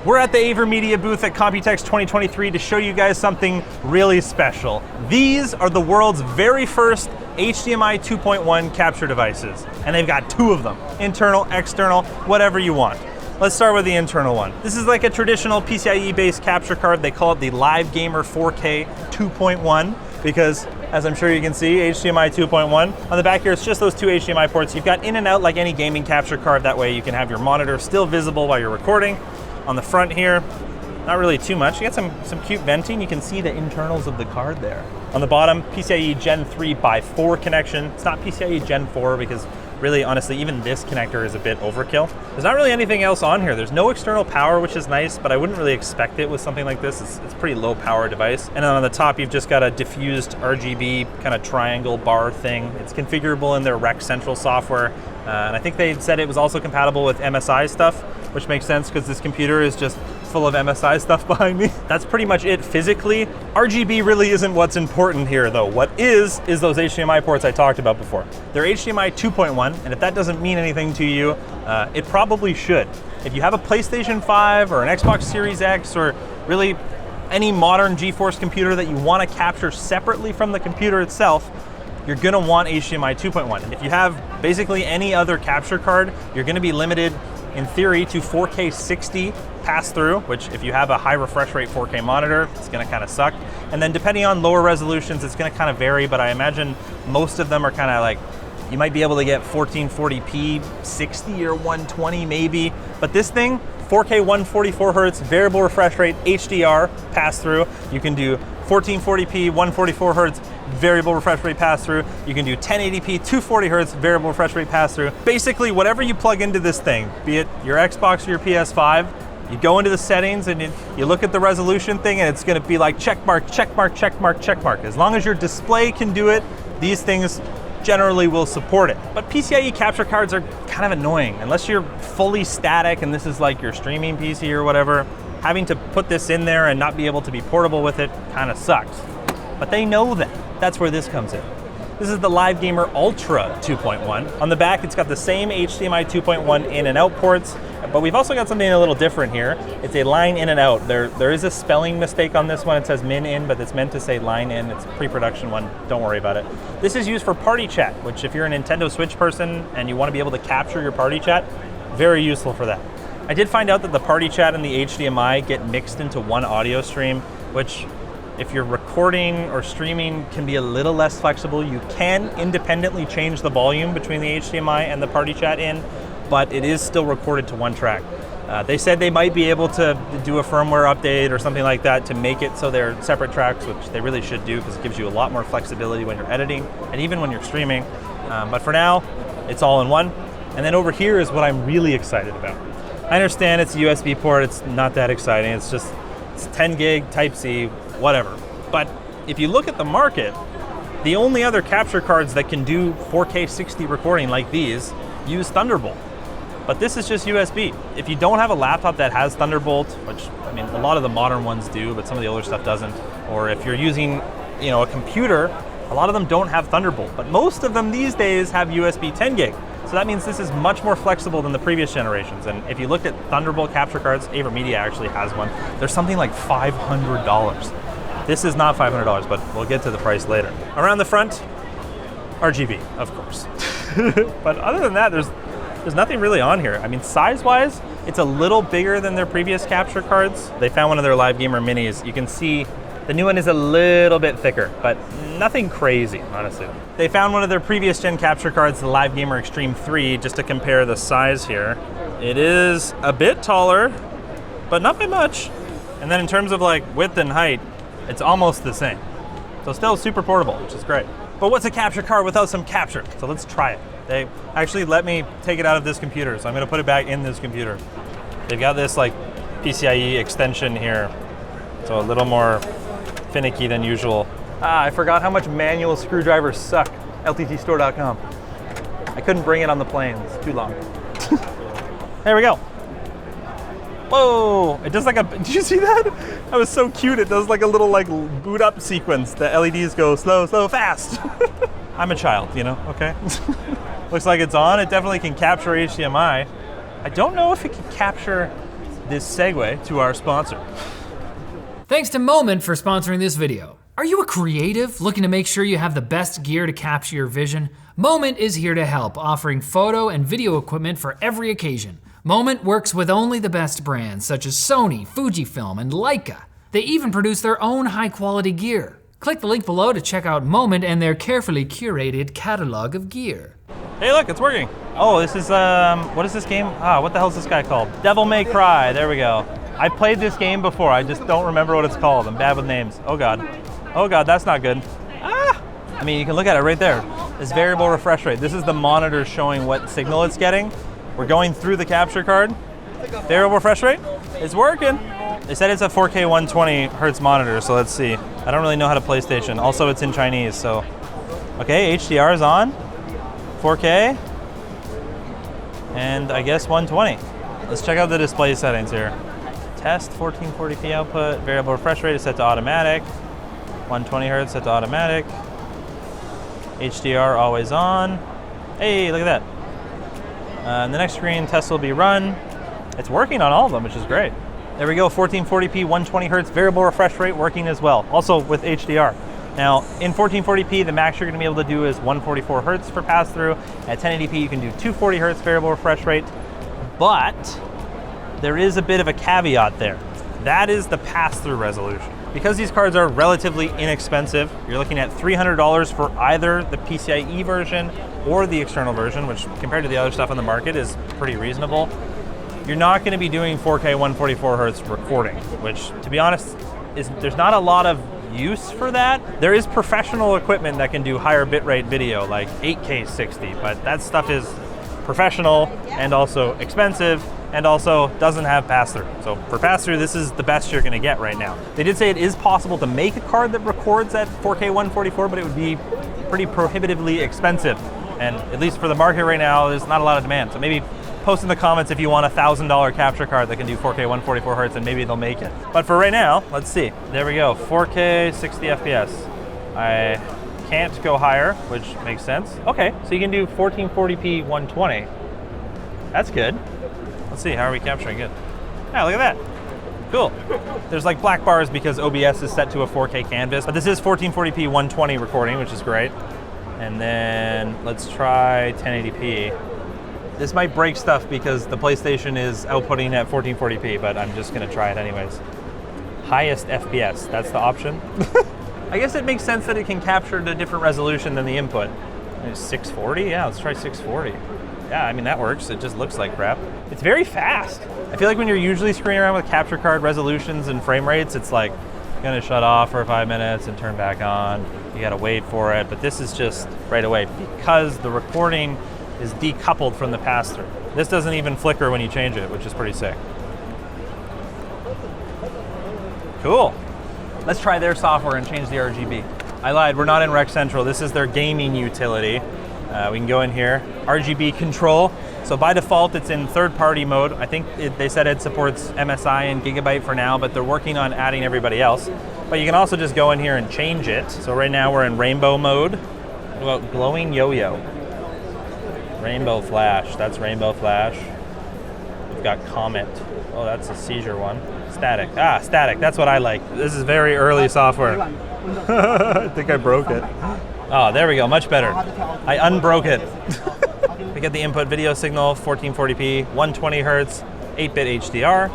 We're at the AVerMedia booth at Computex 2023 to show you guys something really special. These are the world's very first HDMI 2.1 capture devices, and they've got two of them, internal, external, whatever you want. Let's start with the internal one. This is like a traditional PCIe-based capture card. They call it the Live Gamer 4K 2.1 because, as I'm sure you can see, HDMI 2.1. On the back here, it's just those two HDMI ports. You've got in and out like any gaming capture card. That way you can have your monitor still visible while you're recording. On the front here, not really too much. You got some cute venting. You can see the internals of the card there. On the bottom, PCIe Gen 3x4 connection. It's not PCIe Gen 4 because really, honestly, even this connector is a bit overkill. There's not really anything else on here. There's no external power, which is nice, but I wouldn't really expect it with something like this. It's a pretty low power device. And then on the top, you've just got a diffused RGB kind of triangle bar thing. It's configurable in their Rec Central software. And I think they said it was also compatible with MSI stuff, which makes sense because this computer is just full of MSI stuff behind me. That's pretty much it physically. RGB really isn't what's important here though. What is those HDMI ports I talked about before. They're HDMI 2.1, and if that doesn't mean anything to you, it probably should. If you have a PlayStation 5 or an Xbox Series X or really any modern GeForce computer that you want to capture separately from the computer itself, you're gonna want HDMI 2.1. And if you have basically any other capture card, you're gonna be limited in theory to 4K 60 pass-through, which if you have a high refresh rate 4K monitor, it's gonna kind of suck. And then depending on lower resolutions, it's gonna kind of vary, but I imagine most of them are kind of like, you might be able to get 1440p 60 or 120 maybe, but this thing, 4K 144 hertz, variable refresh rate, HDR pass-through. You can do 1440p 144 hertz variable refresh rate pass-through. You can do 1080p 240 hertz variable refresh rate pass-through. Basically, whatever you plug into this thing, be it your Xbox or your PS5, you go into the settings and you look at the resolution thing, and it's going to be like check mark, check mark, check mark, check mark. As long as your display can do it, these things generally will support it. But PCIe capture cards are kind of annoying. Unless you're fully static and this is like your streaming PC or whatever, having to put this in there and not be able to be portable with it kind of sucks. But they know that. That's where this comes in. This is the Live Gamer Ultra 2.1. On the back, it's got the same HDMI 2.1 in and out ports, but we've also got something a little different here. It's a line in and out. There is a spelling mistake on this one. It says min in, but it's meant to say line in. It's a pre-production one. Don't worry about it. This is used for party chat, which if you're a Nintendo Switch person and you want to be able to capture your party chat, very useful for that. I did find out that the party chat and the HDMI get mixed into one audio stream, which if you're recording or streaming can be a little less flexible. You can independently change the volume between the HDMI and the party chat in, but it is still recorded to one track. They said they might be able to do a firmware update or something like that to make it so they're separate tracks, which they really should do because it gives you a lot more flexibility when you're editing and even when you're streaming. But for now, it's all in one. And then over here is what I'm really excited about. I understand it's a USB port, it's not that exciting. It's 10 gig, Type-C, whatever. But if you look at the market, the only other capture cards that can do 4K 60 recording like these use Thunderbolt. But this is just USB. If you don't have a laptop that has Thunderbolt, which I mean a lot of the modern ones do, but some of the older stuff doesn't, or if you're using, a computer, a lot of them don't have Thunderbolt. But most of them these days have USB 10 gig. So that means this is much more flexible than the previous generations. And if you looked at Thunderbolt capture cards, AVerMedia actually has one. There's something like $500. This is not $500, but we'll get to the price later. Around the front, RGB, of course. But other than that, there's nothing really on here. I mean, size-wise, it's a little bigger than their previous capture cards. They found one of their Live Gamer Minis. You can see the new one is a little bit thicker, but nothing crazy, honestly. They found one of their previous gen capture cards, the Live Gamer Extreme 3, just to compare the size here. It is a bit taller, but not by much. And then in terms of like width and height, it's almost the same. So still super portable, which is great. But what's a capture card without some capture? So let's try it. They actually let me take it out of this computer, so I'm gonna put it back in this computer. They've got this like PCIe extension here, so a little more finicky than usual. I forgot how much manual screwdrivers suck. LTTstore.com. I couldn't bring it on the plane, it's too long. There we go. Whoa, it does like a, did you see that? That was so cute. It does like a little like boot up sequence. The LEDs go slow, slow, fast. I'm a child, okay? Looks like it's on. It definitely can capture HDMI. I don't know if it can capture this segue to our sponsor. Thanks to Moment for sponsoring this video. Are you a creative looking to make sure you have the best gear to capture your vision? Moment is here to help, offering photo and video equipment for every occasion. Moment works with only the best brands such as Sony, Fujifilm, and Leica. They even produce their own high-quality gear. Click the link below to check out Moment and their carefully curated catalog of gear. Hey look, it's working. Oh, this is, what is this game? What the hell is this guy called? Devil May Cry, there we go. I played this game before, I just don't remember what it's called. I'm bad with names. Oh God. Oh God, that's not good. I mean, you can look at it right there. This variable refresh rate. This is the monitor showing what signal it's getting. We're going through the capture card. Variable refresh rate, it's working. They said it's a 4K 120 hertz monitor, so let's see. I don't really know how to PlayStation. Also, it's in Chinese, so. Okay, HDR is on. 4K. And I guess 120. Let's check out the display settings here. Test 1440p output. Variable refresh rate is set to automatic. 120 hertz set to automatic. HDR always on. Hey, look at that. The next screen test will be run. It's working on all of them, which is great. There we go, 1440p, 120 hertz, variable refresh rate working as well. Also with HDR. Now, in 1440p, the max you're gonna be able to do is 144 hertz for pass-through. At 1080p, you can do 240 hertz variable refresh rate. But there is a bit of a caveat there. That is the pass-through resolution. Because these cards are relatively inexpensive, you're looking at $300 for either the PCIe version or the external version, which compared to the other stuff on the market is pretty reasonable. You're not gonna be doing 4K 144 hertz recording, which to be honest, there's not a lot of use for that. There is professional equipment that can do higher bitrate video, like 8K 60, but that stuff is professional and also expensive and also doesn't have pass-through. So for pass-through, this is the best you're gonna get right now. They did say it is possible to make a card that records at 4K 144, but it would be pretty prohibitively expensive. And at least for the market right now, there's not a lot of demand. So maybe post in the comments if you want a $1,000 capture card that can do 4K 144 hertz and maybe they'll make it. But for right now, let's see. There we go, 4K 60 FPS. I can't go higher, which makes sense. Okay, so you can do 1440p 120. That's good. Let's see, how are we capturing it? Yeah, look at that. Cool. There's like black bars because OBS is set to a 4K canvas, but this is 1440p 120 recording, which is great. And then let's try 1080p. This might break stuff because the PlayStation is outputting at 1440p, but I'm just gonna try it anyways. Highest FPS, that's the option. I guess it makes sense that it can capture at a different resolution than the input. 640, yeah, let's try 640. Yeah, I mean, that works. It just looks like crap. It's very fast. I feel like when you're usually screwing around with capture card resolutions and frame rates, it's like gonna shut off for 5 minutes and turn back on. You gotta wait for it, but this is just right away because the recording is decoupled from the pass-through. This doesn't even flicker when you change it, which is pretty sick. Cool. Let's try their software and change the RGB. I lied, we're not in Rec Central. This is their gaming utility. We can go in here, RGB control. So by default, it's in third-party mode. I think they said it supports MSI and Gigabyte for now, but they're working on adding everybody else. But you can also just go in here and change it. So right now we're in rainbow mode. What about glowing yo-yo? Rainbow flash, that's rainbow flash. We've got comet. Oh, that's a seizure one. Static, static, that's what I like. This is very early software. I think I broke it. Oh, there we go, much better. I unbroke it. We get the input video signal, 1440p, 120 hertz, 8-bit HDR.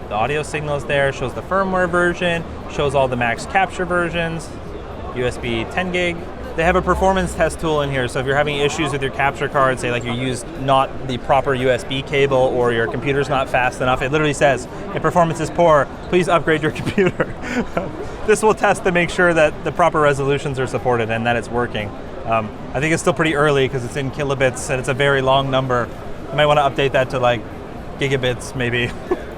The audio signal is there, shows the firmware version, shows all the max capture versions, USB 10 gig. They have a performance test tool in here, so if you're having issues with your capture card, say like you used not the proper USB cable or your computer's not fast enough, it literally says, if performance is poor, please upgrade your computer. This will test to make sure that the proper resolutions are supported and that it's working. I think it's still pretty early because it's in kilobits and it's a very long number. You might want to update that to like gigabits maybe.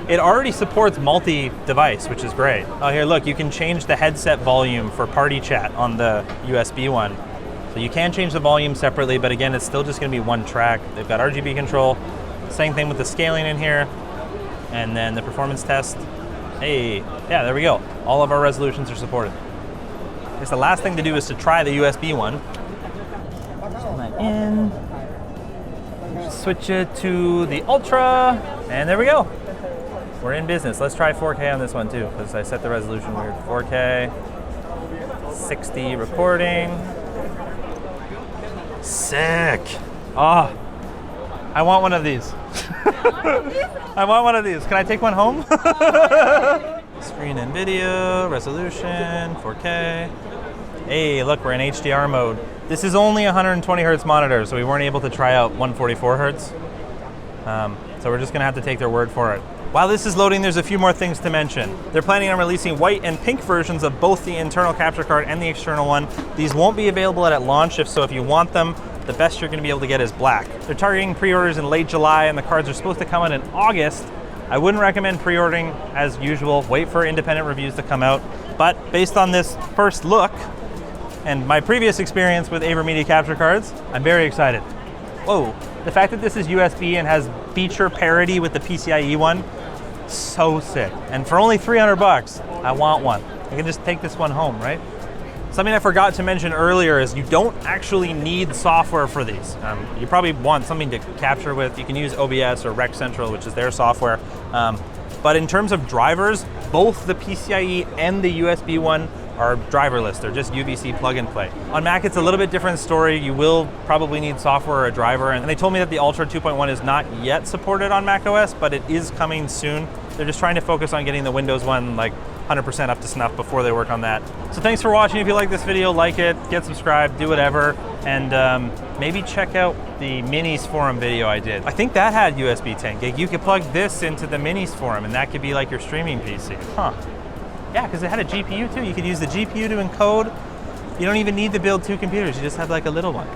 It already supports multi-device, which is great. Oh, here, look, you can change the headset volume for party chat on the USB one. So you can change the volume separately, but again, it's still just gonna be one track. They've got RGB control, same thing with the scaling in here, and then the performance test. Hey, yeah, there we go. All of our resolutions are supported. I guess the last thing to do is to try the USB one. Pull that in, switch it to the Ultra, and there we go. We're in business. Let's try 4K on this one too, because I set the resolution weird. 4K, 60 recording. Sick. Oh, I want one of these. I want one of these. Can I take one home? Screen and video, resolution, 4K. Hey, look, we're in HDR mode. This is only 120 hertz monitor, so we weren't able to try out 144 hertz. So we're just gonna have to take their word for it. While this is loading, there's a few more things to mention. They're planning on releasing white and pink versions of both the internal capture card and the external one. These won't be available at launch, so if you want them, the best you're gonna be able to get is black. They're targeting pre-orders in late July, and the cards are supposed to come out in August. I wouldn't recommend pre-ordering as usual. Wait for independent reviews to come out. But based on this first look, and my previous experience with AVerMedia capture cards, I'm very excited. Whoa, the fact that this is USB and has feature parity with the PCIe one, so sick. And for only 300 bucks, I want one. I can just take this one home, right? Something I forgot to mention earlier is you don't actually need software for these. You probably want something to capture with. You can use OBS or Rec Central, which is their software. But in terms of drivers, both the PCIe and the USB one are driverless. They're just UVC plug and play. On Mac, it's a little bit different story. You will probably need software or a driver. And they told me that the Ultra 2.1 is not yet supported on macOS, but it is coming soon. They're just trying to focus on getting the Windows one like 100% up to snuff before they work on that. So thanks for watching. If you like this video, like it, get subscribed, do whatever. And maybe check out the Minis forum video I did. I think that had USB 10 gig. You could plug this into the Minis forum and that could be like your streaming PC. Huh. Yeah, because it had a GPU too. You could use the GPU to encode. You don't even need to build two computers. You just have like a little one.